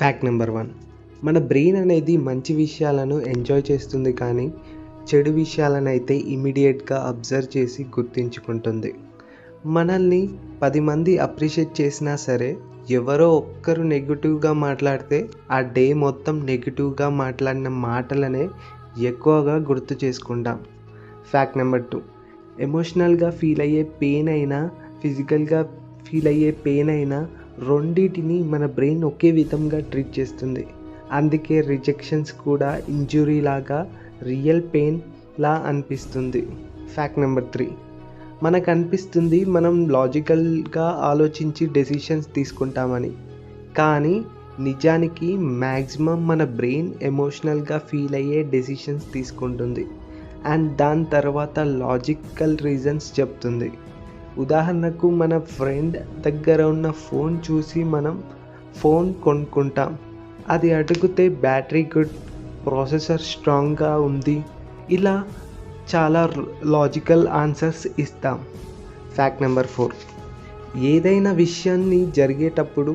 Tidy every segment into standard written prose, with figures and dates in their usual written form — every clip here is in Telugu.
Fact number 1. మన బ్రెయిన్ అనేది మంచి విషయాలను ఎంజాయ్ చేస్తుంది కానీ చెడు విషయాలనైతే ఇమ్మీడియేట్‌గా అబ్జర్వ్ చేసి గుర్తుంచుకుంటుంది. మనల్ని 10 మంది అప్రిషియేట్ చేసినా సరే ఎవరో ఒక్కరు నెగెటివ్‌గా మాట్లాడితే ఆ డే మొత్తం నెగెటివ్‌గా మాట్లాడిన మాటలనే ఎక్కువగా గుర్తు చేసుకుంటాం. Fact number 2. ఎమోషనల్‌గా ఫీల్ అయ్యే పెయిన్ అయినా, ఫిజికల్‌గా ఫీల్ అయ్యే పెయిన్ అయినా రెండిటిని మన బ్రెయిన్ ఒకే విధంగా ట్రీట్ చేస్తుంది. అందుకే రిజెక్షన్స్ కూడా ఇంజురీ లాగా రియల్ పెయిన్‌లా అనిపిస్తుంది. Fact number 3. మనకు అనిపిస్తుంది మనం లాజికల్‌గా ఆలోచించి డెసిషన్స్ తీసుకుంటామని. కానీ నిజానికి మ్యాక్సిమం మన బ్రెయిన్ ఎమోషనల్‌గా ఫీల్ అయ్యే డెసిషన్స్ తీసుకుంటుంది. అండ్ దాని తర్వాత లాజికల్ రీజన్స్ చెప్తుంది. ఉదాహరణకు మన ఫ్రెండ్ దగ్గర ఉన్న ఫోన్ చూసి మనం ఫోన్ కొనుక్కుంటాం. అది అడిగితే బ్యాటరీ గుడ్, ప్రాసెసర్ స్ట్రాంగ్‌గా ఉంది. ఇలా చాలా లాజికల్ ఆన్సర్స్ ఇస్తాం. Fact number 4. ఏదైనా విషయాన్ని జరిగేటప్పుడు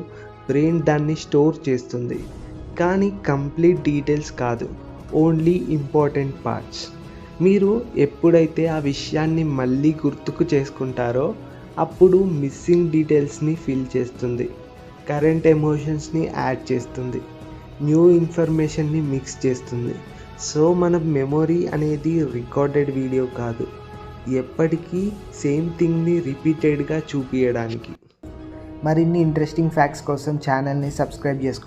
బ్రెయిన్ దాన్ని స్టోర్ చేస్తుంది. కానీ కంప్లీట్ డీటెయిల్స్ కాదు, ఓన్లీ ఇంపార్టెంట్ పార్ట్స్. మీరు ఎప్పుడైతే ఆ విషయాన్ని మళ్ళీ గుర్తుకు చేసుకుంటారో అప్పుడు మిస్సింగ్ డీటెయిల్స్ని ఫిల్ చేస్తుంది, కరెంట్ ఎమోషన్స్ని యాడ్ చేస్తుంది, న్యూ ఇన్ఫర్మేషన్ని మిక్స్ చేస్తుంది. సో మన మెమొరీ అనేది రికార్డెడ్ వీడియో కాదు, ఎప్పటికీ సేమ్ థింగ్ని రిపీటెడ్గా చూపించడానికి. మరిన్ని ఇంట్రెస్టింగ్ ఫ్యాక్ట్స్ కోసం ఛానల్ని సబ్స్క్రైబ్ చేసుకోండి.